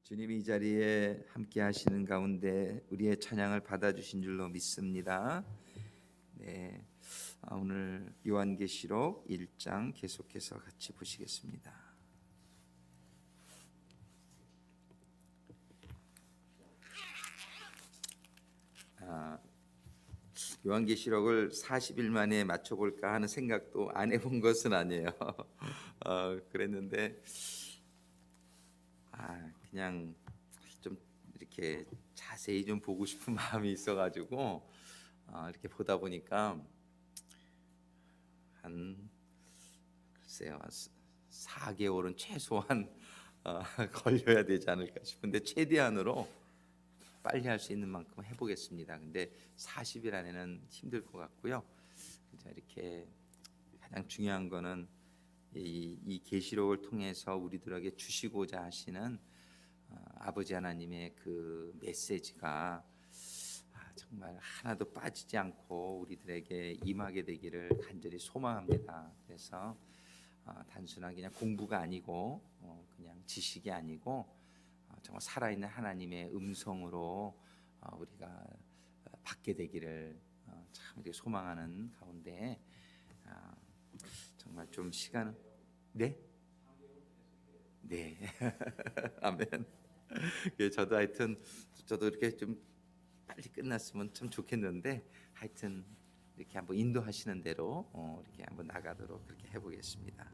주님이 이 자리에 함께 하시는 가운데 우리의 찬양을 받아주신 줄로 믿습니다. 네, 오늘 요한계시록 1장 계속해서 같이 보시겠습니다. 요한계시록을 40일 만에 맞춰볼까 하는 생각도 안 해본 것은 아니에요. 그랬는데 그냥 좀 이렇게 자세히 좀 보고 싶은 마음이 있어가지고 이렇게 보다 보니까 글쎄요, 4개월은 최소한 걸려야 되지 않을까 싶은데 최대한으로 빨리 할 수 있는 만큼 해보겠습니다. 근데 40일 안에는 힘들 것 같고요. 이렇게 가장 중요한 거는 이 계시록을 통해서 우리들에게 주시고자 하시는 아버지 하나님의 그 메시지가 정말 하나도 빠지지 않고 우리들에게 임하게 되기를 간절히 소망합니다. 그래서 단순하게 그냥 공부가 아니고 그냥 지식이 아니고 정말 살아있는 하나님의 음성으로 우리가 받게 되기를 참 이렇게 소망하는 가운데 정말 좀 시간은 네? 네. 아멘. 저도 하여튼 저도 이렇게 좀 빨리 끝났으면 참 좋겠는데 하여튼 이렇게 한번 인도하시는 대로 이렇게 한번 나가도록 그렇게 해보겠습니다.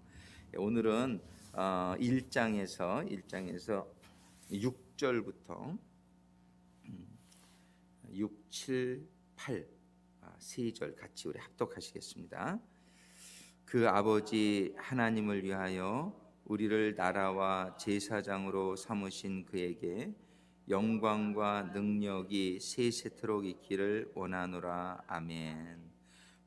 오늘은 1장에서 6절부터 6, 7, 8 세 절 같이 우리 합독하시겠습니다. 그 아버지 하나님을 위하여 우리를 나라와 제사장으로 삼으신 그에게 영광과 능력이 세세토록 있기를 원하노라. 아멘.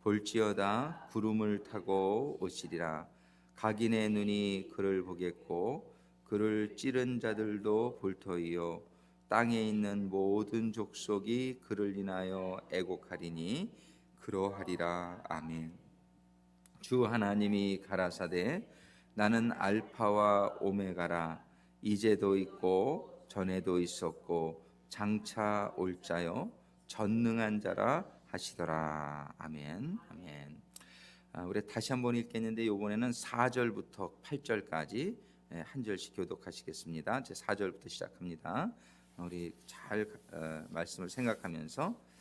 볼지어다 구름을 타고 오시리라. 각인의 눈이 그를 보겠고 그를 찌른 자들도 볼 터이요 땅에 있는 모든 족속이 그를 인하여 애곡하리니 그러하리라. 아멘. 주 하나님이 가라사대 나는 알파와 오메가라. 이제도 있고 전에도 있었고 장차 올 자요 전능한 자라 하시더라. 아멘. 아멘. 우리 다시 한번 읽겠는데 이번에는 4절부터 8절까지 한 절씩 교독하시겠습니다. 제 4절부터 시작합니다. 우리 잘 말씀을 생각하면서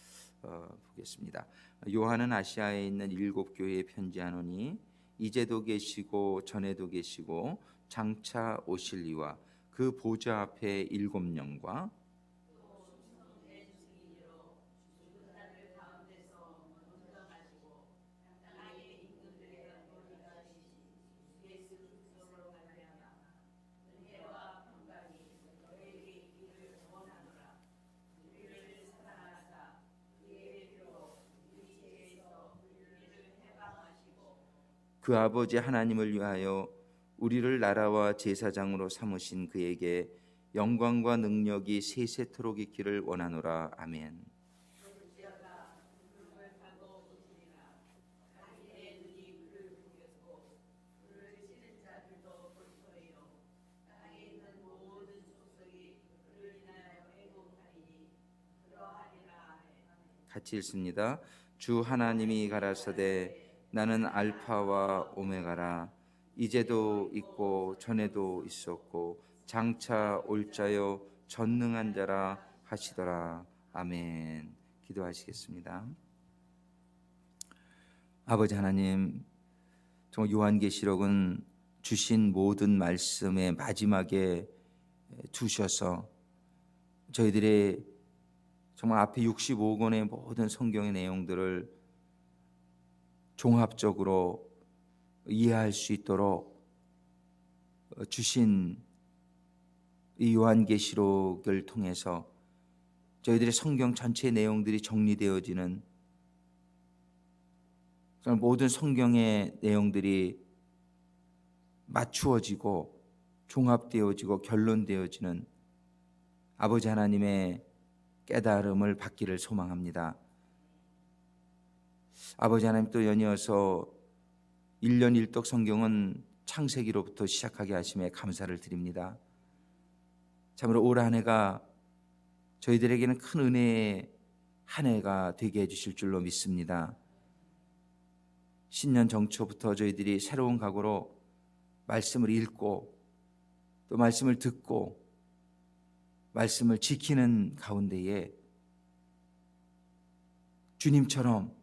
보겠습니다. 요한은 아시아에 있는 7교회에 편지하노니 이제도 계시고 전에도 계시고 장차 오실 이와 그 보좌 앞에 7영과 그 아버지 하나님을 위하여 우리를 나라와 제사장으로 삼으신 그에게 영광과 능력이 세세토록 있기를 원하노라. 아멘. 같이 읽습니다. 주 하나님이 가라사대 나는 알파와 오메가라. 이제도 있고 전에도 있었고 장차 올 자요 전능한 자라 하시더라. 아멘. 기도하시겠습니다. 아버지 하나님, 정말 요한계시록은 주신 모든 말씀의 마지막에 두셔서 저희들의 정말 앞에 65권의 모든 성경의 내용들을 종합적으로 이해할 수 있도록 주신 이 요한계시록을 통해서 저희들의 성경 전체 내용들이 정리되어지는 모든 성경의 내용들이 맞추어지고 종합되어지고 결론되어지는 아버지 하나님의 깨달음을 받기를 소망합니다. 아버지 하나님 또 연이어서 1년 1독 성경은 창세기로부터 시작하게 하심에 감사를 드립니다. 참으로 올 한 해가 저희들에게는 큰 은혜의 한 해가 되게 해주실 줄로 믿습니다. 신년 정초부터 저희들이 새로운 각오로 말씀을 읽고 또 말씀을 듣고 말씀을 지키는 가운데에 주님처럼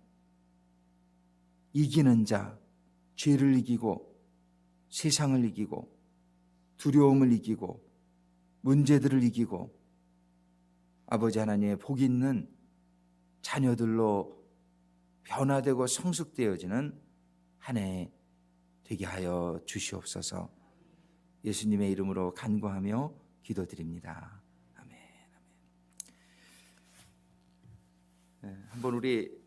이기는 자, 죄를 이기고 세상을 이기고 두려움을 이기고 문제들을 이기고 아버지 하나님의 복 있는 자녀들로 변화되고 성숙되어지는 한 해 되게 하여 주시옵소서. 예수님의 이름으로 간구하며 기도드립니다. 아멘. 아멘. 한번 우리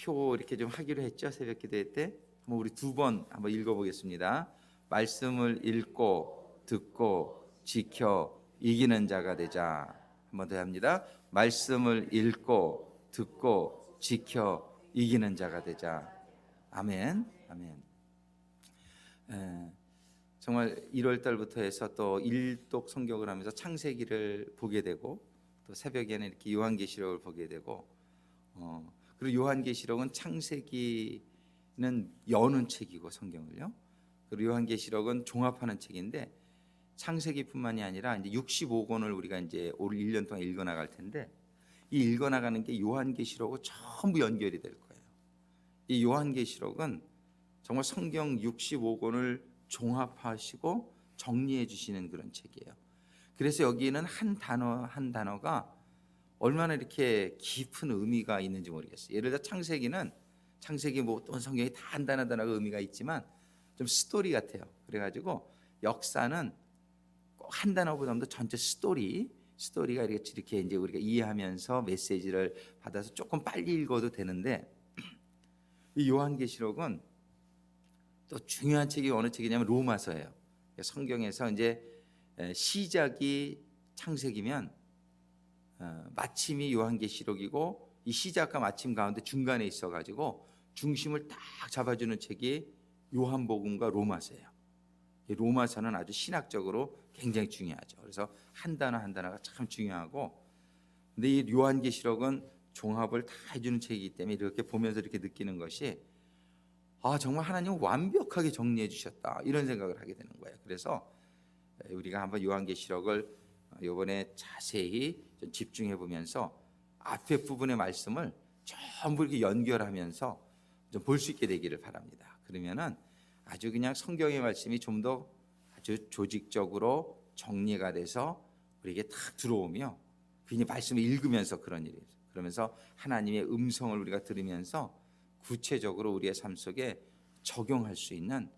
표 이렇게 좀 하기로 했죠. 새벽 기도회 때 한번 우리 두 번 한번 읽어보겠습니다. 말씀을 읽고 듣고 지켜 이기는 자가 되자. 한번 더 합니다. 말씀을 읽고 듣고 지켜 이기는 자가 되자. 아멘. 아멘. 정말 1월 달부터 해서 또 일독 성경을 하면서 창세기를 보게 되고 또 새벽에는 이렇게 요한계시록을 보게 되고 그리고 요한계시록은 창세기는 여는 책이고 성경을요. 그리고 요한계시록은 종합하는 책인데 창세기뿐만이 아니라 이제 65권을 우리가 이제 올 1년 동안 읽어 나갈 텐데 이 읽어 나가는 게 요한계시록하고 전부 연결이 될 거예요. 이 요한계시록은 정말 성경 65권을 종합하시고 정리해 주시는 그런 책이에요. 그래서 여기는 한 단어 한 단어가 얼마나 이렇게 깊은 의미가 있는지 모르겠어요. 예를 들어 창세기 뭐 어떤 성경이 다 한 단어가 의미가 있지만 좀 스토리 같아요. 그래가지고 역사는 꼭 한 단어보다도 전체 스토리가 이렇게 이제 우리가 이해하면서 메시지를 받아서 조금 빨리 읽어도 되는데 이 요한계시록은 또 중요한 책이 어느 책이냐면 로마서예요. 성경에서 이제 시작이 창세기면 마침이 요한계시록이고 이 시작과 마침 가운데 중간에 있어가지고 중심을 딱 잡아주는 책이 요한복음과 로마서예요. 로마서는 아주 신학적으로 굉장히 중요하죠. 그래서 한 단어 한 단어가 참 중요하고, 근데 이 요한계시록은 종합을 다 해주는 책이기 때문에 이렇게 보면서 이렇게 느끼는 것이 정말 하나님은 완벽하게 정리해 주셨다 이런 생각을 하게 되는 거예요. 그래서 우리가 한번 요한계시록을 이번에 자세히 좀 집중해 보면서 앞에 부분의 말씀을 전부 이렇게 연결하면서 좀 볼 수 있게 되기를 바랍니다. 그러면은 아주 그냥 성경의 말씀이 좀 더 아주 조직적으로 정리가 돼서 우리에게 탁 들어오며 그냥 말씀을 읽으면서 그런 일이에요. 그러면서 하나님의 음성을 우리가 들으면서 구체적으로 우리의 삶 속에 적용할 수 있는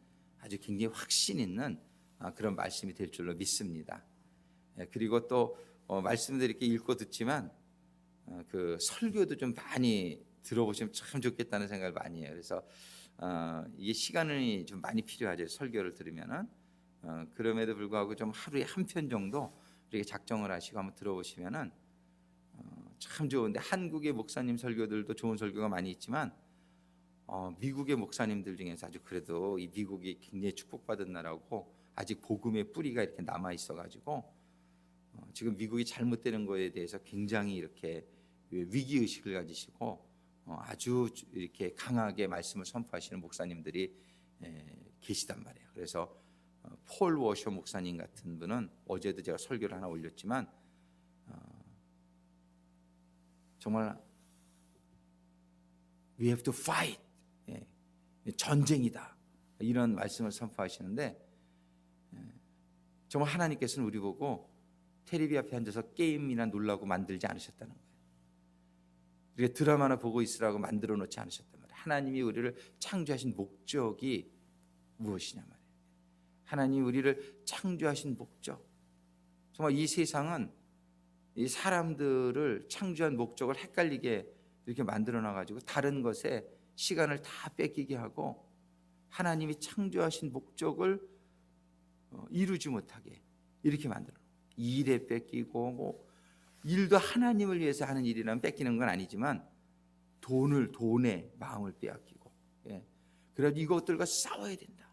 아주 굉장히 확신 있는 그런 말씀이 될 줄로 믿습니다. 그리고 또 말씀들 이렇게 읽고 듣지만 그 설교도 좀 많이 들어보시면 참 좋겠다는 생각을 많이 해요. 그래서 이게 시간이 좀 많이 필요하죠. 설교를 들으면은 그럼에도 불구하고 좀 하루에 한 편 정도 이렇게 작정을 하시고 한번 들어보시면은 참 좋은데 한국의 목사님 설교들도 좋은 설교가 많이 있지만 미국의 목사님들 중에서 아주 그래도 이 미국이 굉장히 축복받은 나라고 아직 복음의 뿌리가 이렇게 남아 있어가지고 지금 미국이 잘못되는 거에 대해서 굉장히 이렇게 위기 의식을 가지시고 아주 이렇게 강하게 말씀을 선포하시는 목사님들이 계시단 말이에요. 그래서 폴 워셔 목사님 같은 분은 어제도 제가 설교를 하나 올렸지만 정말 We have to fight. 전쟁이다. 이런 말씀을 선포하시는데 정말 하나님께서는 우리 보고 테레비 앞에 앉아서 게임이나 놀라고 만들지 않으셨다는 거예요. 우리가 드라마나 보고 있으라고 만들어 놓지 않으셨단 말이에요. 하나님이 우리를 창조하신 목적이 무엇이냐 말이에요. 하나님이 우리를 창조하신 목적. 정말 이 세상은 이 사람들을 창조한 목적을 헷갈리게 이렇게 만들어 놔가지고 다른 것에 시간을 다 뺏기게 하고 하나님이 창조하신 목적을 이루지 못하게 이렇게 만들어. 일에 뺏기고 뭐 일도 하나님을 위해서 하는 일이라면 뺏기는 건 아니지만 돈에 마음을 빼앗기고 그래서 이것들과 싸워야 된다.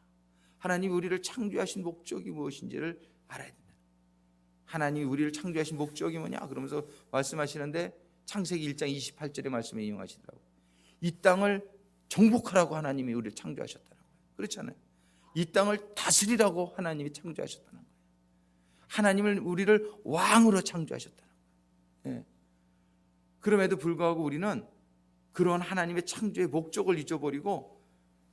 하나님이 우리를 창조하신 목적이 무엇인지를 알아야 된다. 하나님이 우리를 창조하신 목적이 뭐냐 그러면서 말씀하시는데 창세기 1장 28절의 말씀을 인용하시더라고요. 이 땅을 정복하라고 하나님이 우리를 창조하셨다는 거예요. 그렇잖아요. 이 땅을 다스리라고 하나님이 창조하셨다는 거예요. 하나님을 우리를 왕으로 창조하셨다는 거예요. 예. 그럼에도 불구하고 우리는 그런 하나님의 창조의 목적을 잊어버리고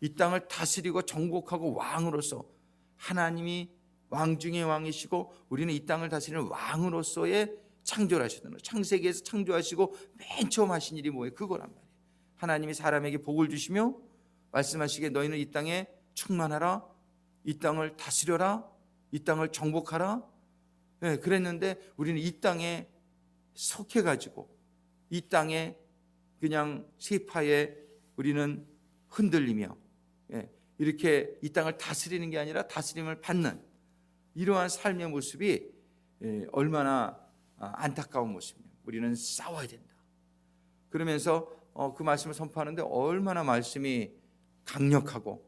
이 땅을 다스리고 정복하고 왕으로서 하나님이 왕 중의 왕이시고 우리는 이 땅을 다스리는 왕으로서의 창조를 하셨다는 거예요. 창세기에서 창조하시고 맨 처음 하신 일이 뭐예요? 그거란 말이에요. 하나님이 사람에게 복을 주시며 말씀하시기에 너희는 이 땅에 충만하라, 이 땅을 다스려라, 이 땅을 정복하라. 네, 그랬는데 우리는 이 땅에 속해가지고 이 땅에 그냥 세파에 우리는 흔들리며 이렇게 이 땅을 다스리는 게 아니라 다스림을 받는 이러한 삶의 모습이 얼마나 안타까운 모습이에요. 우리는 싸워야 된다. 그러면서 그 말씀을 선포하는데 얼마나 말씀이 강력하고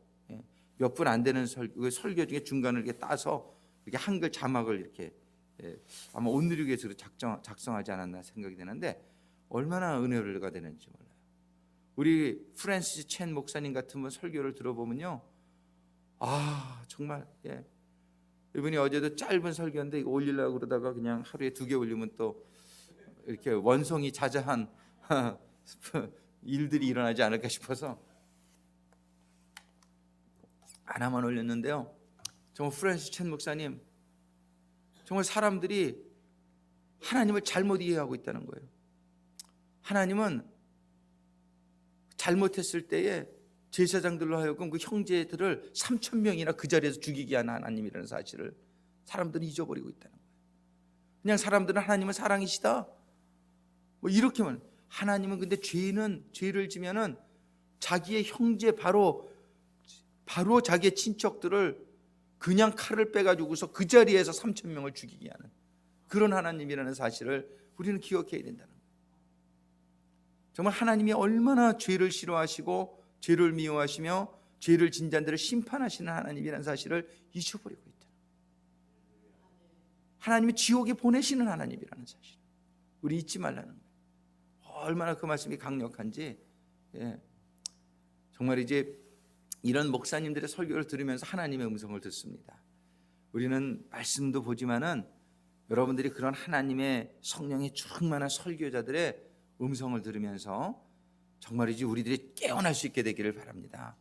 몇 분 안 되는 설교 중에 중간을 이렇게 따서 이렇게 한글 자막을 이렇게 아마 온누리교에서 작성하지 않았나 생각이 되는데 얼마나 은혜가 되는지 몰라요. 우리 프랜시스 첸 목사님 같은 분 설교를 들어보면요, 정말 이분이 어제도 짧은 설교인데 이거 올리려고 그러다가 그냥 하루에 2개 올리면 또 이렇게 원성이 자자한 일들이 일어나지 않을까 싶어서 하나만 올렸는데요. 정말 프랜시스 첸 목사님, 정말 사람들이 하나님을 잘못 이해하고 있다는 거예요. 하나님은 잘못했을 때에 제사장들로 하여금 그 형제들을 3,000명이나 그 자리에서 죽이게 한 하나님이라는 사실을 사람들이 잊어버리고 있다는 거예요. 그냥 사람들은 하나님은 사랑이시다 뭐 이렇게만. 하나님은 근데 죄를 지면은 자기의 형제 바로 자기의 친척들을 그냥 칼을 빼가지고서 그 자리에서 3,000명을 죽이게 하는 그런 하나님이라는 사실을 우리는 기억해야 된다는 거예요. 정말 하나님이 얼마나 죄를 싫어하시고 죄를 미워하시며 죄를 진 자들을 심판하시는 하나님이라는 사실을 잊어버리고 있다. 하나님이 지옥에 보내시는 하나님이라는 사실 우리 잊지 말라는 거예요. 얼마나 그 말씀이 강력한지. 정말 이제 이런 목사님들의 설교를 들으면서 하나님의 음성을 듣습니다. 우리는 말씀도 보지만은 여러분들이 그런 하나님의 성령의 충만한 설교자들의 음성을 들으면서 정말이지 우리들이 깨어날 수 있게 되기를 바랍니다.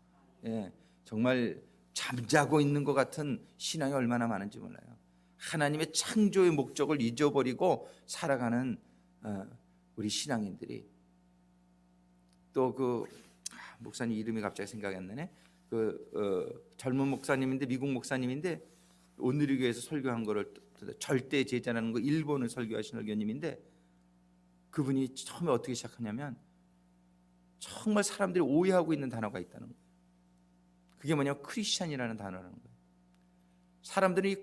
정말 잠자고 있는 것 같은 신앙이 얼마나 많은지 몰라요. 하나님의 창조의 목적을 잊어버리고 살아가는 우리 신앙인들이. 또 그 목사님 이름이 갑자기 생각이 안 나네. 젊은 목사님인데 미국 목사님인데 온누리교에서 설교한 거를 절대 제자라는 거 일본을 설교하신 설교님인데 그분이 처음에 어떻게 시작하냐면 정말 사람들이 오해하고 있는 단어가 있다는 거예요. 그게 뭐냐면 크리스찬이라는 단어라는 거예요. 사람들이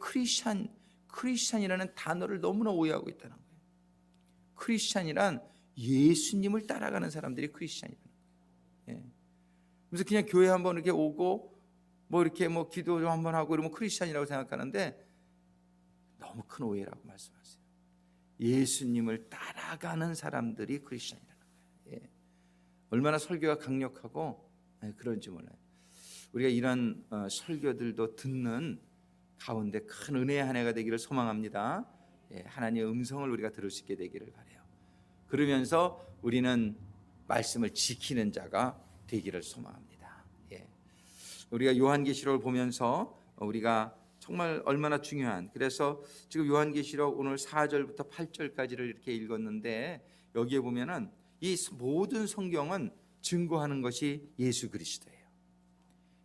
크리스찬이라는 단어를 너무나 오해하고 있다는 거예요. 크리스찬이란 예수님을 따라가는 사람들이 크리스찬이라는 거예요. 그래서 그냥 교회 한번 이렇게 오고 뭐 이렇게 뭐 기도 좀 한번 하고 이러면 크리스찬이라고 생각하는데 너무 큰 오해라고 말씀하세요. 예수님을 따라가는 사람들이 크리스찬이라는 거예요. 얼마나 설교가 강력하고 그런지 몰라요. 우리가 이런 설교들도 듣는 가운데 큰 은혜의 한 해가 되기를 소망합니다. 하나님의 음성을 우리가 들을 수 있게 되기를 바라요. 그러면서 우리는 말씀을 지키는 자가 되기를 소망합니다. 우리가 요한계시록을 보면서 우리가 정말 얼마나 중요한, 그래서 지금 요한계시록 오늘 4절부터 8절까지를 이렇게 읽었는데 여기에 보면은 이 모든 성경은 증거하는 것이 예수 그리스도예요.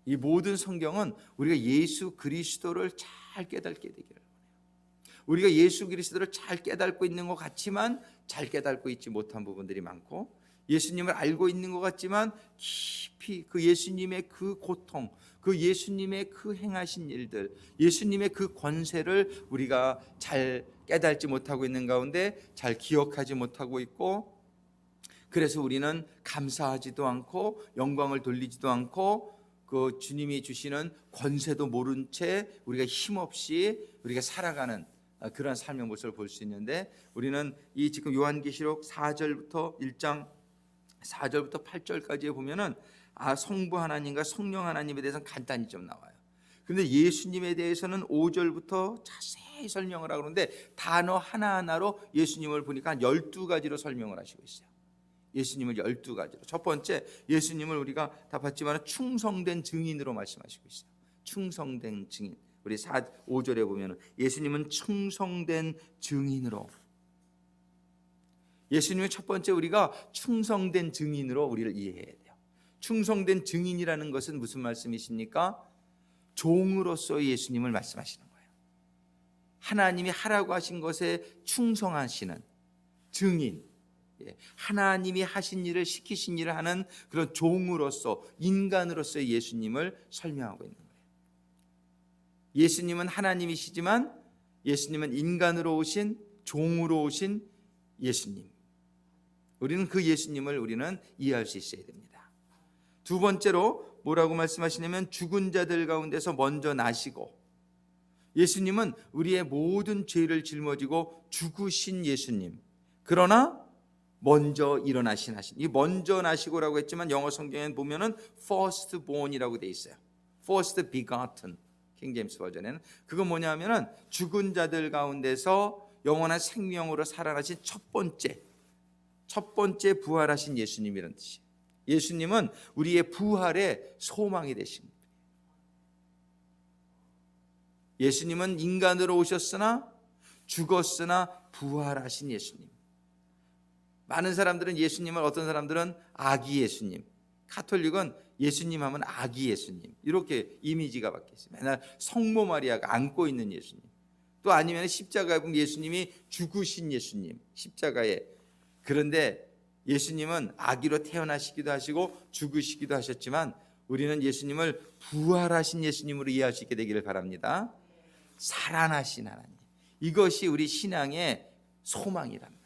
이 모든 성경은 우리가 예수 그리스도를 잘 깨닫게 되기를 원해요. 우리가 예수 그리스도를 잘 깨닫고 있는 것 같지만 잘 깨닫고 있지 못한 부분들이 많고, 예수님을 알고 있는 것 같지만 깊이 그 예수님의 그 고통, 그 예수님의 그 행하신 일들, 예수님의 그 권세를 우리가 잘 깨닫지 못하고 있는 가운데 잘 기억하지 못하고 있고, 그래서 우리는 감사하지도 않고 영광을 돌리지도 않고 그 주님이 주시는 권세도 모른 채 우리가 힘없이 우리가 살아가는 그런 삶의 모습을 볼 수 있는데, 우리는 이 지금 요한계시록 4절부터 1장 4절부터 8절까지에 보면은 성부 하나님과 성령 하나님에 대해서는 간단히 좀 나와요. 그런데 예수님에 대해서는 5절부터 자세히 설명을 하고 그러는데, 단어 하나하나로 예수님을 보니까 한 12가지로 설명을 하시고 있어요. 예수님을 12가지로. 첫 번째, 예수님을 우리가 다 봤지만 충성된 증인으로 말씀하시고 있어요. 충성된 증인. 우리 5절에 보면 예수님은 충성된 증인으로. 예수님의 첫 번째, 우리가 충성된 증인으로 우리를 이해해야 돼요. 충성된 증인이라는 것은 무슨 말씀이십니까? 종으로서 예수님을 말씀하시는 거예요. 하나님이 하라고 하신 것에 충성하시는 증인, 하나님이 하신 일을, 시키신 일을 하는 그런 종으로서, 인간으로서의 예수님을 설명하고 있는 거예요. 예수님은 하나님이시지만 예수님은 인간으로 오신, 종으로 오신 예수님. 우리는 그 예수님을 우리는 이해할 수 있어야 됩니다. 두 번째로 뭐라고 말씀하시냐면 죽은 자들 가운데서 먼저 나시고, 예수님은 우리의 모든 죄를 짊어지고 죽으신 예수님. 그러나 먼저 일어나신 하신. 이 먼저 나시고라고 했지만 영어 성경에 보면은 first born이라고 돼 있어요. first begotten. 킹 제임스 버전에는 그건 뭐냐면은 죽은 자들 가운데서 영원한 생명으로 살아나신 첫 번째 부활하신 예수님이라는 뜻이에요. 예수님은 우리의 부활의 소망이 되신 겁니다. 예수님은 인간으로 오셨으나 죽었으나 부활하신 예수님. 많은 사람들은 예수님을, 어떤 사람들은 아기 예수님, 카톨릭은 예수님 하면 아기 예수님, 이렇게 이미지가 바뀌었어요. 맨날 성모 마리아가 안고 있는 예수님. 또 아니면 십자가에 보면 예수님이 죽으신 예수님, 십자가에. 그런데 예수님은 아기로 태어나시기도 하시고 죽으시기도 하셨지만 우리는 예수님을 부활하신 예수님으로 이해할 수 있게 되기를 바랍니다. 살아나신 하나님. 이것이 우리 신앙의 소망이란 말이에요.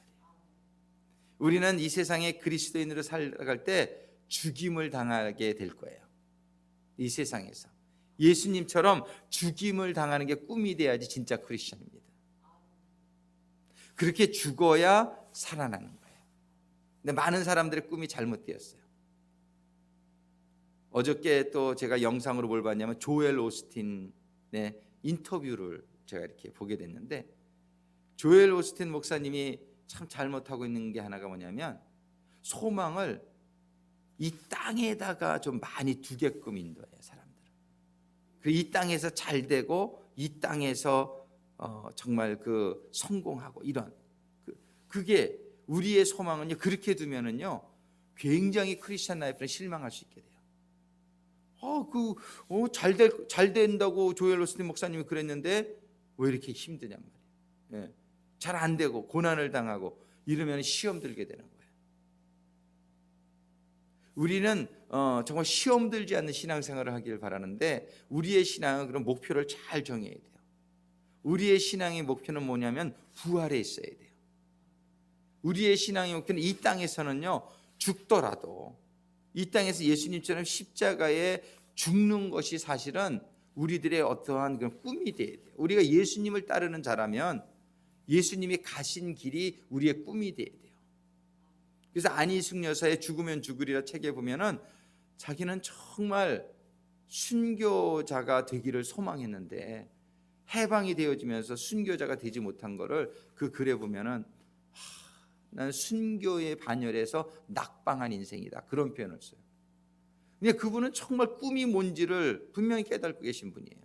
우리는 이 세상에 그리스도인으로 살아갈 때 죽임을 당하게 될 거예요. 이 세상에서 예수님처럼 죽임을 당하는 게 꿈이 돼야지 진짜 크리스천입니다. 그렇게 죽어야 살아나는 거예요. 근데 많은 사람들의 꿈이 잘못되었어요. 어저께 또 제가 영상으로 뭘 봤냐면 조엘 오스틴의 인터뷰를 제가 이렇게 보게 됐는데, 조엘 오스틴 목사님이 참 잘못하고 있는 게 하나가 뭐냐면 소망을 이 땅에다가 좀 많이 두게끔 인도해요, 사람들을. 그리고 이 땅에서 잘 되고 이 땅에서 정말 그 성공하고 이런 그게 우리의 소망은요, 그렇게 두면은요 굉장히 크리스천 라이프는 실망할 수 있게 돼요. 잘 된다고 조엘 오스틴 목사님이 그랬는데 왜 이렇게 힘드냔 말이에요. 잘 안 되고 고난을 당하고 이러면 시험 들게 되는 거예요. 우리는 정말 시험 들지 않는 신앙생활을 하기를 바라는데, 우리의 신앙은 그런 목표를 잘 정해야 돼요. 우리의 신앙의 목표는 뭐냐면 부활에 있어야 돼요. 우리의 신앙의 목표는 이 땅에서는요, 죽더라도 이 땅에서 예수님처럼 십자가에 죽는 것이 사실은 우리들의 어떠한 그런 꿈이 돼야 돼요. 우리가 예수님을 따르는 자라면 예수님이 가신 길이 우리의 꿈이 돼야 돼요. 그래서 안희숙 여사의 죽으면 죽으리라 책에 보면은 자기는 정말 순교자가 되기를 소망했는데 해방이 되어지면서 순교자가 되지 못한 거를 그 글에 보면은 나는 순교의 반열에서 낙방한 인생이다, 그런 표현을 써요. 근데 그분은 정말 꿈이 뭔지를 분명히 깨닫고 계신 분이에요.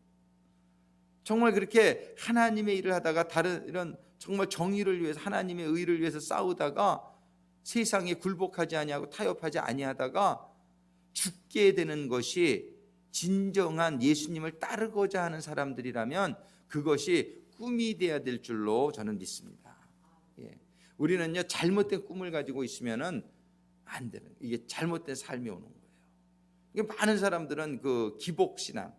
정말 그렇게 하나님의 일을 하다가 다른 이런 정말 정의를 위해서, 하나님의 의를 위해서 싸우다가 세상에 굴복하지 아니하고 타협하지 아니하다가 죽게 되는 것이 진정한 예수님을 따르고자 하는 사람들이라면 그것이 꿈이 돼야 될 줄로 저는 믿습니다. 우리는요, 잘못된 꿈을 가지고 있으면은 안 되는, 이게 잘못된 삶이 오는 거예요. 이게 많은 사람들은 그 기복신앙,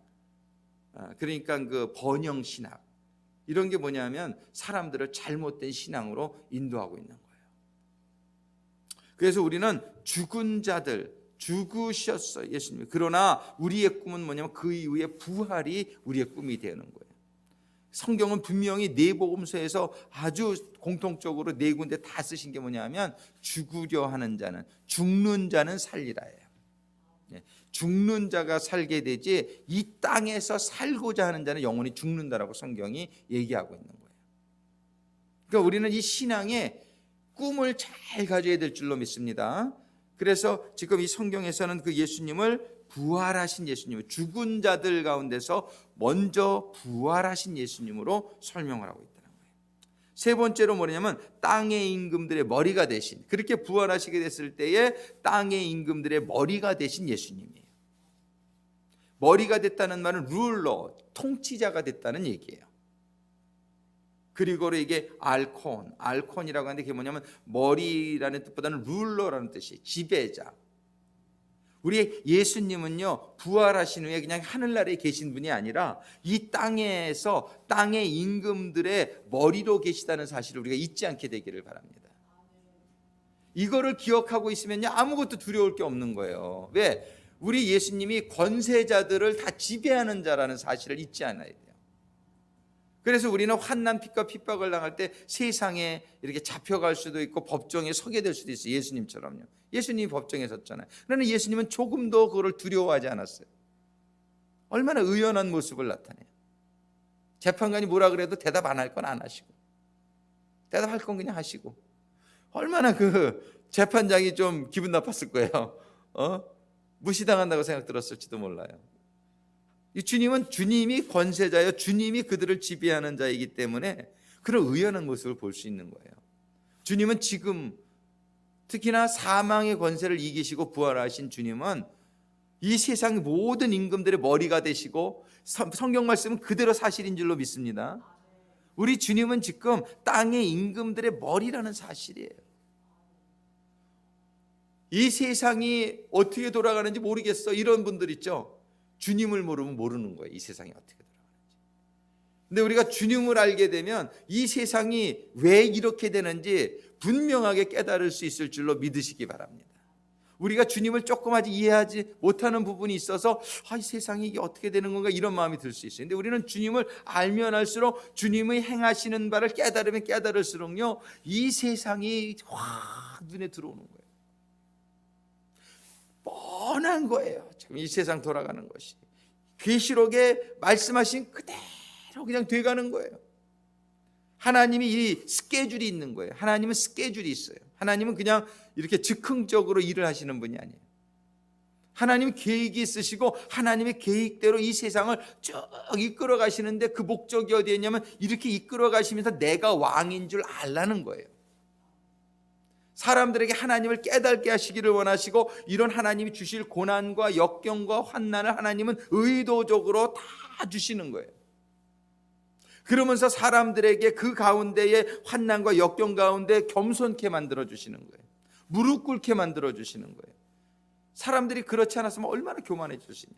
그러니까 그 번영신학, 이런 게 뭐냐면 사람들을 잘못된 신앙으로 인도하고 있는 거예요. 그래서 우리는 죽은 자들, 죽으셨어요, 예수님. 그러나 우리의 꿈은 뭐냐면 그 이후에 부활이 우리의 꿈이 되는 거예요. 성경은 분명히 네 복음서에서 아주 공통적으로 네 군데 다 쓰신 게 뭐냐면 죽으려 하는 자는, 죽는 자는 살리라예요. 죽는 자가 살게 되지 이 땅에서 살고자 하는 자는 영원히 죽는다라고 성경이 얘기하고 있는 거예요. 그러니까 우리는 이 신앙의 꿈을 잘 가져야 될 줄로 믿습니다. 그래서 지금 이 성경에서는 그 예수님을 부활하신 예수님을 죽은 자들 가운데서 먼저 부활하신 예수님으로 설명을 하고 있다는 거예요. 세 번째로 뭐냐면 땅의 임금들의 머리가 되신, 그렇게 부활하시게 됐을 때에 땅의 임금들의 머리가 되신 예수님이에요. 머리가 됐다는 말은 룰러, 통치자가 됐다는 얘기예요. 그리고 이게 알콘이라고 하는데 그게 뭐냐면 머리라는 뜻보다는 룰러라는 뜻이에요. 지배자. 우리 예수님은요, 부활하신 후에 그냥 하늘나라에 계신 분이 아니라 이 땅에서 땅의 임금들의 머리로 계시다는 사실을 우리가 잊지 않게 되기를 바랍니다. 이거를 기억하고 있으면요, 아무것도 두려울 게 없는 거예요. 왜? 우리 예수님이 권세자들을 다 지배하는 자라는 사실을 잊지 않아야 돼요. 그래서 우리는 환난 핍과 핍박을 당할 때 세상에 이렇게 잡혀갈 수도 있고 법정에 서게 될 수도 있어요. 예수님처럼요. 예수님이 법정에 섰잖아요. 그러나 예수님은 조금도 그걸 두려워하지 않았어요. 얼마나 의연한 모습을 나타내요. 재판관이 뭐라 그래도 대답 안 할 건 안 하시고, 대답할 건 그냥 하시고, 얼마나 그 재판장이 좀 기분 나빴을 거예요. 무시당한다고 생각 들었을지도 몰라요. 이 주님이 권세자예요. 주님이 그들을 지배하는 자이기 때문에 그런 의연한 모습을 볼 수 있는 거예요. 주님은 지금 특히나 사망의 권세를 이기시고 부활하신 주님은 이 세상 모든 임금들의 머리가 되시고, 성경 말씀은 그대로 사실인 줄로 믿습니다. 우리 주님은 지금 땅의 임금들의 머리라는 사실이에요. 이 세상이 어떻게 돌아가는지 모르겠어, 이런 분들 있죠. 주님을 모르면 모르는 거예요, 이 세상이 어떻게 돌아가는지. 근데 우리가 주님을 알게 되면 이 세상이 왜 이렇게 되는지 분명하게 깨달을 수 있을 줄로 믿으시기 바랍니다. 우리가 주님을 조금 아직 이해하지 못하는 부분이 있어서 이 세상이 이게 어떻게 되는 건가, 이런 마음이 들 수 있어요. 근데 우리는 주님을 알면 알수록, 주님의 행하시는 바를 깨달으면 깨달을수록요, 이 세상이 확 눈에 들어오는 거예요. 뻔한 거예요. 지금 이 세상 돌아가는 것이 계시록에 말씀하신 그대로 그냥 돼가는 거예요. 하나님이 이 스케줄이 있는 거예요. 하나님은 스케줄이 있어요. 하나님은 그냥 이렇게 즉흥적으로 일을 하시는 분이 아니에요. 하나님은 계획이 있으시고 하나님의 계획대로 이 세상을 쭉 이끌어 가시는데, 그 목적이 어디에 있냐면 이렇게 이끌어 가시면서 내가 왕인 줄 알라는 거예요. 사람들에게 하나님을 깨닫게 하시기를 원하시고, 이런 하나님이 주실 고난과 역경과 환난을 하나님은 의도적으로 다 주시는 거예요. 그러면서 사람들에게 그 가운데에 환난과 역경 가운데 겸손케 만들어 주시는 거예요. 무릎 꿇게 만들어 주시는 거예요. 사람들이 그렇지 않았으면 얼마나 교만해 주시냐.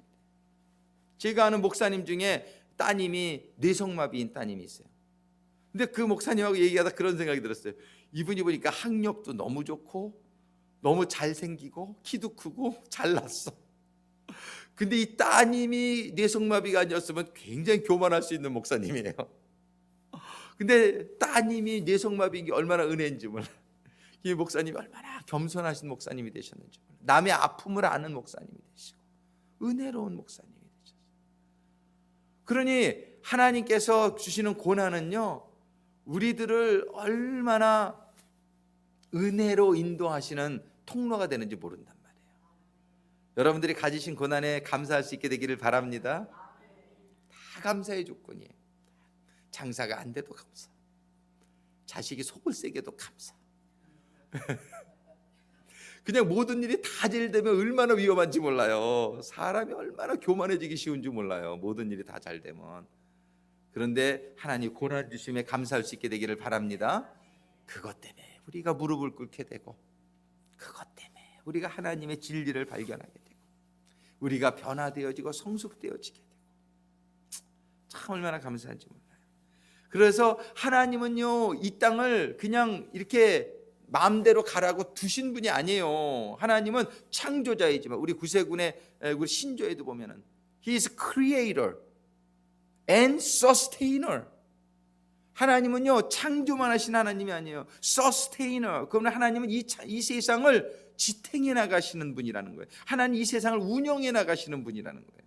제가 아는 목사님 중에 따님이 뇌성마비인 따님이 있어요. 근데 그 목사님하고 얘기하다 그런 생각이 들었어요. 이분이 보니까 학력도 너무 좋고 너무 잘생기고 키도 크고 잘났어. 근데 이 따님이 뇌성마비가 아니었으면 굉장히 교만할 수 있는 목사님이에요. 근데 따님이 뇌성마비인 게 얼마나 은혜인지 몰라. 이 목사님이 얼마나 겸손하신 목사님이 되셨는지 몰라. 남의 아픔을 아는 목사님이 되시고 은혜로운 목사님이 되셨어요. 그러니 하나님께서 주시는 고난은요, 우리들을 얼마나 은혜로 인도하시는 통로가 되는지 모른단 말이에요. 여러분들이 가지신 고난에 감사할 수 있게 되기를 바랍니다. 다 감사의 조건이에요. 장사가 안 돼도 감사, 자식이 속을 세게도 감사. 그냥 모든 일이 다 잘 되면 얼마나 위험한지 몰라요. 사람이 얼마나 교만해지기 쉬운지 몰라요, 모든 일이 다 잘 되면. 그런데 하나님 고난 주심에 감사할 수 있게 되기를 바랍니다. 그것 때문에 우리가 무릎을 꿇게 되고, 그것 때문에 우리가 하나님의 진리를 발견하게 되고, 우리가 변화되어지고 성숙되어지게 되고, 참 얼마나 감사한지 몰라요. 그래서 하나님은요, 이 땅을 그냥 이렇게 마음대로 가라고 두신 분이 아니에요. 하나님은 창조자이지만, 우리 구세군의 우리 신조에도 보면은 He is creator and sustainer. 하나님은요 창조만 하신 하나님이 아니에요. 서스테이너. 그러면 하나님은 이 세상을 지탱해 나가시는 분이라는 거예요. 하나님 이 세상을 운영해 나가시는 분이라는 거예요.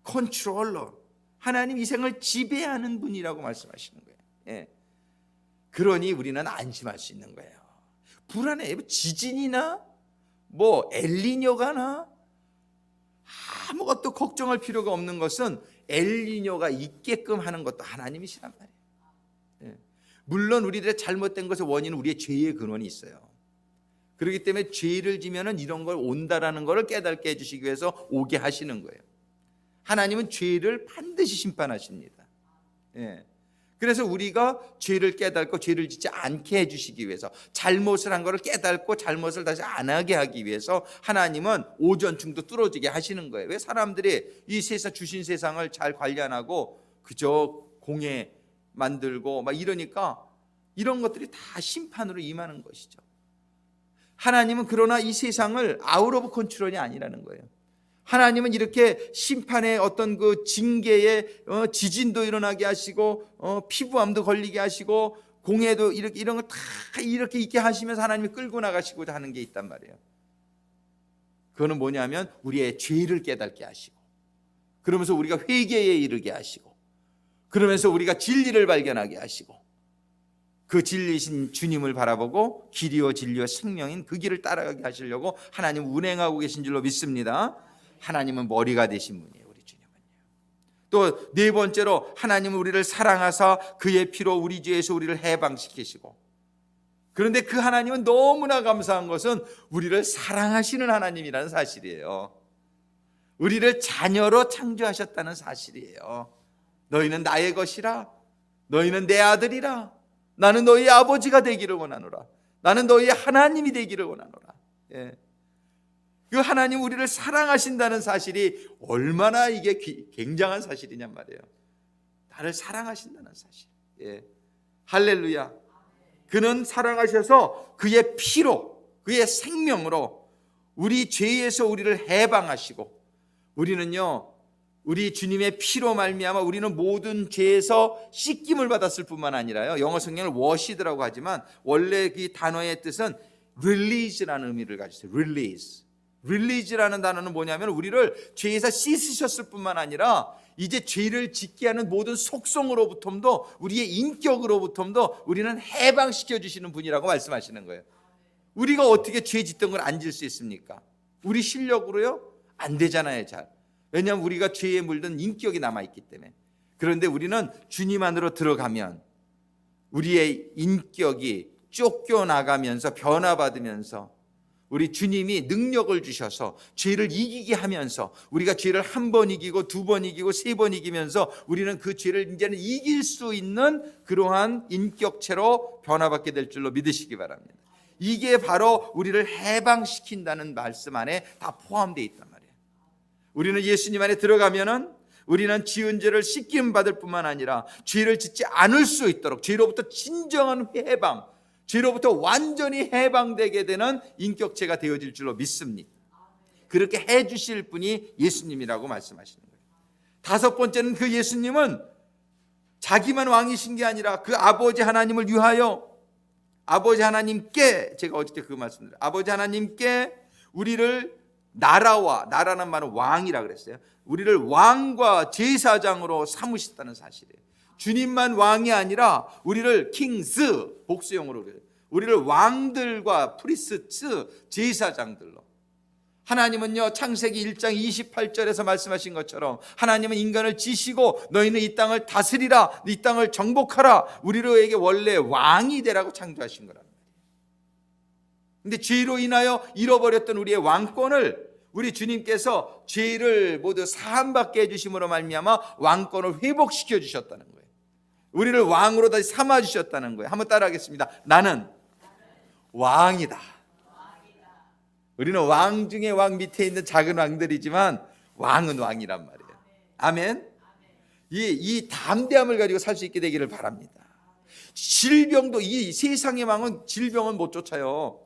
컨트롤러. 하나님 이 세상을 지배하는 분이라고 말씀하시는 거예요. 예. 그러니 우리는 안심할 수 있는 거예요. 불안해. 지진이나 뭐 엘니뇨가 나 아무것도 걱정할 필요가 없는 것은 엘니뇨가 있게끔 하는 것도 하나님이시란 말이에요. 예. 물론 우리들의 잘못된 것의 원인은 우리의 죄의 근원이 있어요. 그렇기 때문에 죄를 지면은 이런 걸 온다라는 것을 깨닫게 해주시기 위해서 오게 하시는 거예요. 하나님은 죄를 반드시 심판하십니다. 예. 그래서 우리가 죄를 깨닫고 죄를 짓지 않게 해주시기 위해서, 잘못을 한 것을 깨닫고 잘못을 다시 안 하게 하기 위해서 하나님은 오전충도 뚫어지게 하시는 거예요. 왜? 사람들이 이 세상, 주신 세상을 잘 관리 안 하고 그저 공해 만들고 막 이러니까 이런 것들이 다 심판으로 임하는 것이죠. 하나님은 그러나 이 세상을 아웃 오브 컨트롤이 아니라는 거예요. 하나님은 이렇게 심판의 어떤 그 징계에 지진도 일어나게 하시고 피부암도 걸리게 하시고 공해도 이렇게 이런 거 다 이렇게 있게 하시면서 하나님이 끌고 나가시고자 하는 게 있단 말이에요. 그거는 뭐냐면 우리의 죄를 깨닫게 하시고, 그러면서 우리가 회개에 이르게 하시고, 그러면서 우리가 진리를 발견하게 하시고, 그 진리신 주님을 바라보고 길이요 진리요 생명인 그 길을 따라가게 하시려고 하나님 운행하고 계신 줄로 믿습니다. 하나님은 머리가 되신 분이에요. 우리 주님은요. 또 네 번째로 하나님은 우리를 사랑하사 그의 피로 우리 죄에서 우리를 해방시키시고, 그런데 그 하나님은 너무나 감사한 것은 우리를 사랑하시는 하나님이라는 사실이에요. 우리를 자녀로 창조하셨다는 사실이에요. 너희는 나의 것이라, 너희는 내 아들이라, 나는 너희 아버지가 되기를 원하노라, 나는 너희의 하나님이 되기를 원하노라. 예. 그 하나님 우리를 사랑하신다는 사실이 얼마나 이게 굉장한 사실이냔 말이에요. 나를 사랑하신다는 사실. 예. 할렐루야. 그는 사랑하셔서 그의 피로, 그의 생명으로 우리 죄에서 우리를 해방하시고, 우리는요 우리 주님의 피로 말미암아 우리는 모든 죄에서 씻김을 받았을 뿐만 아니라요, 영어 성경을 washed라고 하지만 원래 그 단어의 뜻은 release라는 의미를 가지고 있어요. release라는 단어는 뭐냐면 우리를 죄에서 씻으셨을 뿐만 아니라 이제 죄를 짓게 하는 모든 속성으로부터도, 우리의 인격으로부터도 우리는 해방시켜 주시는 분이라고 말씀하시는 거예요. 우리가 어떻게 죄 짓던 걸 안 질 수 있습니까? 우리 실력으로요? 안 되잖아요, 잘. 왜냐하면 우리가 죄에 물든 인격이 남아있기 때문에. 그런데 우리는 주님 안으로 들어가면 우리의 인격이 쫓겨나가면서 변화받으면서 우리 주님이 능력을 주셔서 죄를 이기게 하면서, 우리가 죄를 한 번 이기고 두 번 이기고 세 번 이기면서 우리는 그 죄를 이제는 이길 수 있는 그러한 인격체로 변화받게 될 줄로 믿으시기 바랍니다. 이게 바로 우리를 해방시킨다는 말씀 안에 다 포함되어 있단 말이에요. 우리는 예수님 안에 들어가면은 우리는 지은 죄를 씻김 받을 뿐만 아니라 죄를 짓지 않을 수 있도록, 죄로부터 진정한 해방, 죄로부터 완전히 해방되게 되는 인격체가 되어질 줄로 믿습니다. 그렇게 해주실 분이 예수님이라고 말씀하시는 거예요. 다섯 번째는 그 예수님은 자기만 왕이신 게 아니라 그 아버지 하나님을 위하여, 아버지 하나님께, 제가 어저께 그 말씀드렸어요. 아버지 하나님께 우리를 나라는 말은 왕이라 그랬어요. 우리를 왕과 제사장으로 삼으셨다는 사실이에요. 주님만 왕이 아니라 우리를 킹스, 복수형으로 그래요. 우리를 왕들과 프리스트, 제사장들로. 하나님은요 창세기 1장 28절에서 말씀하신 것처럼 하나님은 인간을 지시고 너희는 이 땅을 다스리라, 이 땅을 정복하라, 우리로에게 원래 왕이 되라고 창조하신 거란 말이에요. 근데 죄로 인하여 잃어버렸던 우리의 왕권을 우리 주님께서 죄를 모두 사함받게 해주심으로 말미암아 왕권을 회복시켜 주셨다는 거예요. 우리를 왕으로 다시 삼아 주셨다는 거예요. 한번 따라하겠습니다. 나는 왕이다. 우리는 왕 중에 왕 밑에 있는 작은 왕들이지만 왕은 왕이란 말이에요. 아멘. 이 담대함을 가지고 살 수 있게 되기를 바랍니다. 질병도, 이 세상의 왕은 질병은 못 쫓아요.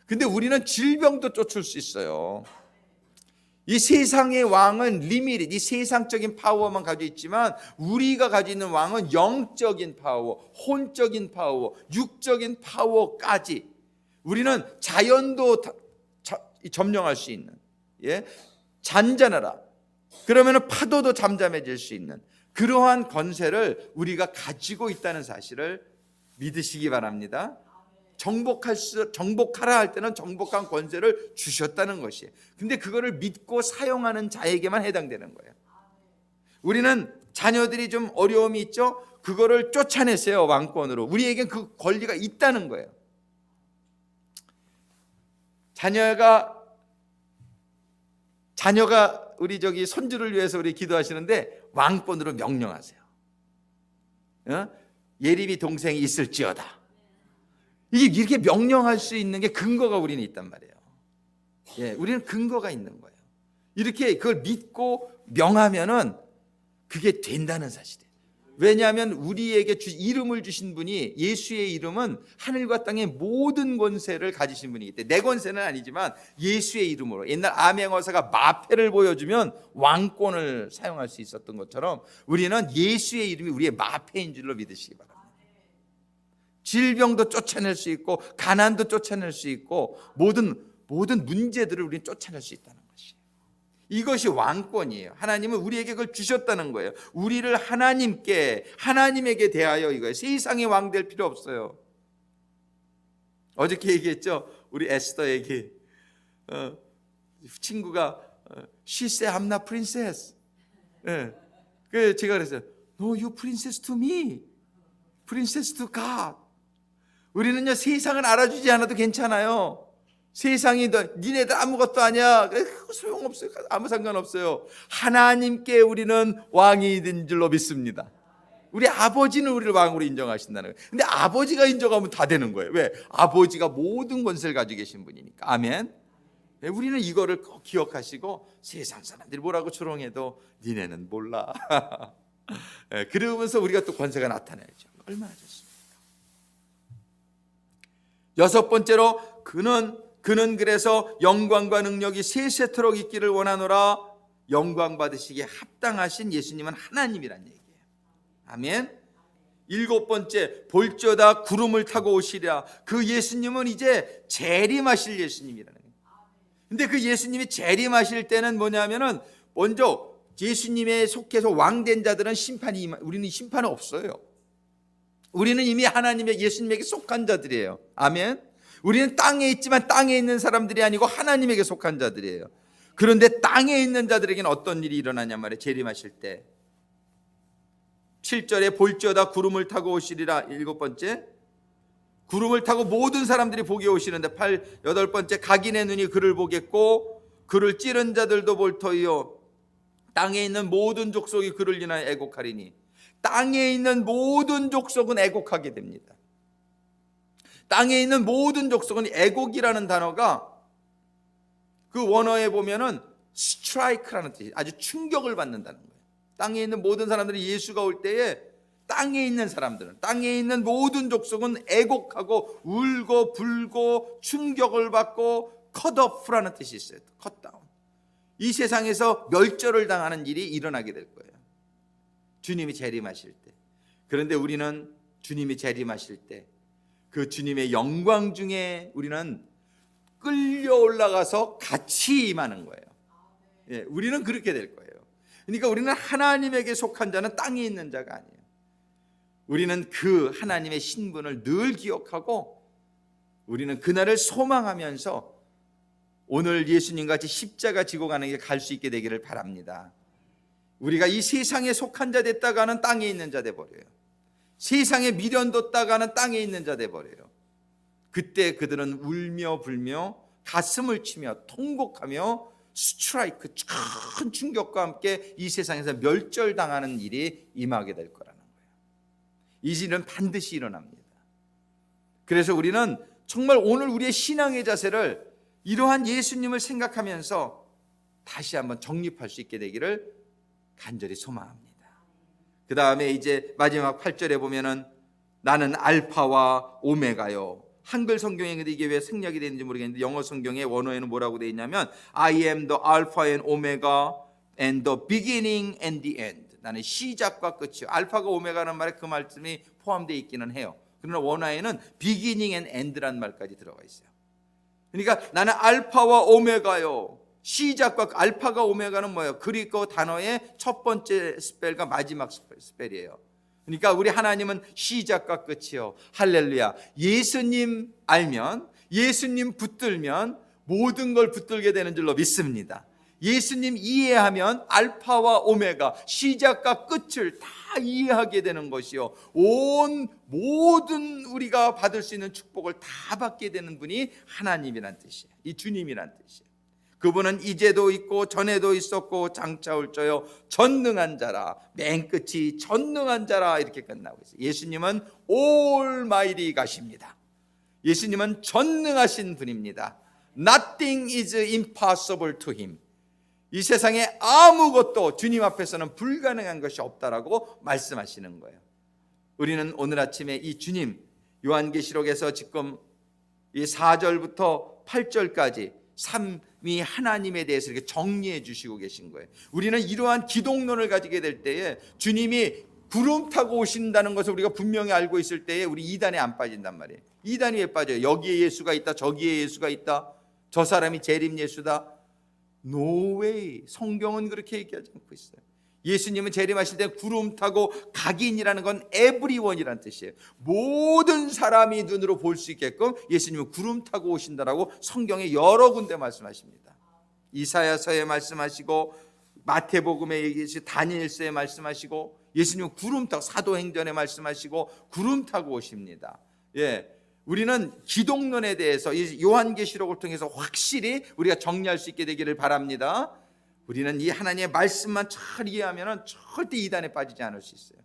근데 우리는 질병도 쫓을 수 있어요. 이 세상의 왕은 리미릿, 이 세상적인 파워만 가지고 있지만 우리가 가지고 있는 왕은 영적인 파워, 혼적인 파워, 육적인 파워까지, 우리는 자연도 점령할 수 있는, 잔잔하라 그러면 파도도 잠잠해질 수 있는 그러한 권세를 우리가 가지고 있다는 사실을 믿으시기 바랍니다. 정복하라 할 때는 정복한 권세를 주셨다는 것이에요. 근데 그거를 믿고 사용하는 자에게만 해당되는 거예요. 우리는 자녀들이 좀 어려움이 있죠? 그거를 쫓아냈어요, 왕권으로. 우리에겐 그 권리가 있다는 거예요. 자녀가 우리 손주를 위해서 우리 기도하시는데 왕권으로 명령하세요. 예림이 동생이 있을지어다. 이렇게 명령할 수 있는 게 근거가 우리는 있단 말이에요. 우리는 근거가 있는 거예요. 이렇게 그걸 믿고 명하면은 그게 된다는 사실이에요. 왜냐하면 우리에게 이름을 주신 분이, 예수의 이름은 하늘과 땅의 모든 권세를 가지신 분이기 때문에, 내 권세는 아니지만 예수의 이름으로, 옛날 암행어사가 마패를 보여주면 왕권을 사용할 수 있었던 것처럼 우리는 예수의 이름이 우리의 마패인 줄로 믿으시기 바랍니다. 질병도 쫓아낼 수 있고 가난도 쫓아낼 수 있고 모든 문제들을 우리는 쫓아낼 수 있다는 것이에요. 이것이 왕권이에요. 하나님은 우리에게 그걸 주셨다는 거예요. 우리를 하나님에게 대하여 이거예요. 세상의 왕 될 필요 없어요. 어저께 얘기했죠. 우리 에스더 얘기. 친구가 She said I'm not princess. 그래서 제가 그랬어요. No, you princess to me. Princess to God. 우리는요, 세상을 알아주지 않아도 괜찮아요. 세상이 니네들 아무것도 아니야. 소용없어요. 아무 상관없어요. 하나님께 우리는 왕이 된 줄로 믿습니다. 우리 아버지는 우리를 왕으로 인정하신다는 거예요. 근데 아버지가 인정하면 다 되는 거예요. 왜? 아버지가 모든 권세를 가지고 계신 분이니까. 아멘. 우리는 이거를 꼭 기억하시고, 세상 사람들이 뭐라고 조롱해도 니네는 몰라. 그러면서 우리가 또 권세가 나타나야죠. 얼마나 좋습니까? 여섯 번째로, 그는 그래서 영광과 능력이 세세토록 있기를 원하노라. 영광 받으시기에 합당하신 예수님은 하나님이란 얘기예요. 아멘. 일곱 번째, 볼지어다 구름을 타고 오시리라. 그 예수님은 이제 재림하실 예수님이라는 거예요. 근데 그 예수님이 재림하실 때는 뭐냐면은, 먼저 예수님에 속해서 왕된 자들은 우리는 심판은 없어요. 우리는 이미 하나님의, 예수님에게 속한 자들이에요. 아멘. 우리는 땅에 있지만 땅에 있는 사람들이 아니고 하나님에게 속한 자들이에요. 그런데 땅에 있는 자들에게는 어떤 일이 일어나냔 말이에요. 재림하실 때 7절에 볼지어다 구름을 타고 오시리라. 일곱 번째, 구름을 타고 모든 사람들이 보게 오시는데, 여덟 번째, 각인의 눈이 그를 보겠고 그를 찌른 자들도 볼 터이요 땅에 있는 모든 족속이 그를 인하여 애곡하리니. 땅에 있는 모든 족속은 애곡하게 됩니다. 땅에 있는 모든 족속은, 애곡이라는 단어가 그 원어에 보면은 스트라이크라는 뜻이, 아주 충격을 받는다는 거예요. 땅에 있는 모든 사람들이 예수가 올 때에 땅에 있는 사람들은, 땅에 있는 모든 족속은 애곡하고 울고 불고 충격을 받고 컷오프라는 뜻이 있어요. 컷다운. 이 세상에서 멸절을 당하는 일이 일어나게 될 거예요. 주님이 재림하실 때. 그런데 우리는 주님이 재림하실 때 그 주님의 영광 중에 우리는 끌려 올라가서 같이 임하는 거예요. 우리는 그렇게 될 거예요. 그러니까 우리는 하나님에게 속한 자는 땅에 있는 자가 아니에요. 우리는 그 하나님의 신분을 늘 기억하고 우리는 그날을 소망하면서 오늘 예수님같이 십자가 지고 가는 길 갈 수 있게 되기를 바랍니다. 우리가 이 세상에 속한 자 됐다가는 땅에 있는 자 돼버려요. 세상에 미련뒀다가는 땅에 있는 자 돼버려요. 그때 그들은 울며 불며 가슴을 치며 통곡하며 스트라이크, 큰 충격과 함께 이 세상에서 멸절당하는 일이 임하게 될 거라는 거예요. 이 일은 반드시 일어납니다. 그래서 우리는 정말 오늘 우리의 신앙의 자세를 이러한 예수님을 생각하면서 다시 한번 정립할 수 있게 되기를 간절히 소망합니다. 그 다음에 이제 마지막 8절에 보면은 나는 알파와 오메가요, 한글 성경에 근데 이게 왜 생략이 되는지 모르겠는데 영어 성경의 원어에는 뭐라고 되어 있냐면 I am the Alpha and Omega and the beginning and the end. 나는 시작과 끝이요. 알파가 오메가라는 말에 그 말씀이 포함되어 있기는 해요. 그러나 원어에는 beginning and end라는 말까지 들어가 있어요. 그러니까 나는 알파와 오메가요. 시작과 알파가 오메가는 뭐예요? 그리고 단어의 첫 번째 스펠과 마지막 스펠이에요. 그러니까 우리 하나님은 시작과 끝이요. 할렐루야. 예수님 알면, 예수님 붙들면 모든 걸 붙들게 되는 줄로 믿습니다. 예수님 이해하면 알파와 오메가, 시작과 끝을 다 이해하게 되는 것이요. 모든 우리가 받을 수 있는 축복을 다 받게 되는 분이 하나님이란 뜻이에요. 이 주님이란 뜻이에요. 그분은 이제도 있고 전에도 있었고 장차 올 자요 전능한 자라. 맨 끝이 전능한 자라 이렇게 끝나고 있어요. 예수님은 올마이리 가십니다. 예수님은 전능하신 분입니다. Nothing is impossible to him. 이 세상에 아무것도 주님 앞에서는 불가능한 것이 없다라고 말씀하시는 거예요. 우리는 오늘 아침에 이 주님, 요한계시록에서 지금 이 4절부터 8절까지 삼위 하나님에 대해서 이렇게 정리해 주시고 계신 거예요. 우리는 이러한 기독론을 가지게 될 때에 주님이 구름 타고 오신다는 것을 우리가 분명히 알고 있을 때에 우리 이단에 안 빠진단 말이에요. 이단이 왜 빠져요? 여기에 예수가 있다, 저기에 예수가 있다, 저 사람이 재림 예수다. No way. 성경은 그렇게 얘기하지 않고 있어요. 예수님은 재림하실 때 구름 타고 각인이라는 건 everyone이라는 뜻이에요. 모든 사람이 눈으로 볼 수 있게끔 예수님은 구름 타고 오신다라고 성경에 여러 군데 말씀하십니다. 이사야서에 말씀하시고 마태복음에 얘기하시고 다니엘서에 말씀하시고 예수님은 구름 타고 사도행전에 말씀하시고 구름 타고 오십니다. 예. 우리는 기독론에 대해서 요한계시록을 통해서 확실히 우리가 정리할 수 있게 되기를 바랍니다. 우리는 이 하나님의 말씀만 잘 이해하면 절대 이단에 빠지지 않을 수 있어요.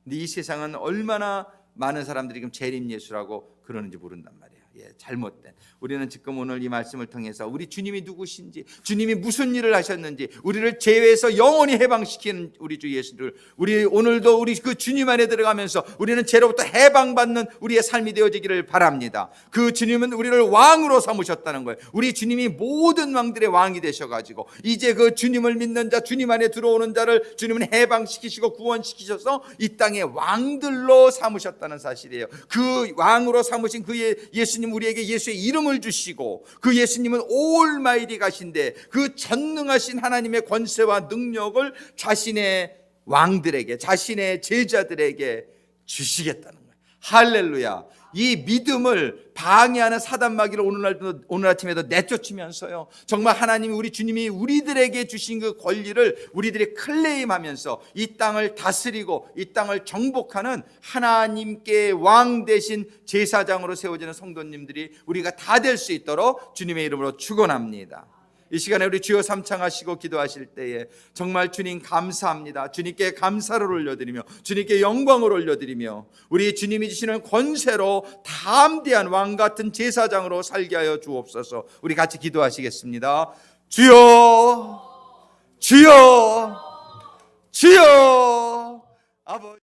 근데 이 세상은 얼마나 많은 사람들이 지금 재림 예수라고 그러는지 모른단 말이에요. 예, 잘못된. 우리는 지금 오늘 이 말씀을 통해서 우리 주님이 누구신지, 주님이 무슨 일을 하셨는지, 우리를 죄에서 영원히 해방시키는 우리 주 예수를, 우리 오늘도 우리 그 주님 안에 들어가면서 우리는 죄로부터 해방받는 우리의 삶이 되어지기를 바랍니다. 그 주님은 우리를 왕으로 삼으셨다는 거예요. 우리 주님이 모든 왕들의 왕이 되셔가지고 이제 그 주님을 믿는 자, 주님 안에 들어오는 자를 주님은 해방시키시고 구원시키셔서 이 땅의 왕들로 삼으셨다는 사실이에요. 그 왕으로 삼으신 그 예수님, 우리에게 예수의 이름을 주시고 그 예수님은 올마이리 가신데 그 전능하신 하나님의 권세와 능력을 자신의 왕들에게, 자신의 제자들에게 주시겠다는 거예요. 할렐루야. 이 믿음을 방해하는 사단마귀를 오늘 아침에도 내쫓으면서요, 정말 하나님이, 우리 주님이 우리들에게 주신 그 권리를 우리들이 클레임하면서 이 땅을 다스리고 이 땅을 정복하는 하나님께 왕 대신 제사장으로 세워지는 성도님들이 우리가 다 될 수 있도록 주님의 이름으로 축원합니다. 이 시간에 우리 주여 삼창하시고 기도하실 때에 정말 주님 감사합니다. 주님께 감사를 올려드리며 주님께 영광을 올려드리며 우리 주님이 주시는 권세로 담대한 왕같은 제사장으로 살게 하여 주옵소서. 우리 같이 기도하시겠습니다. 주여, 주여, 주여. 아버지.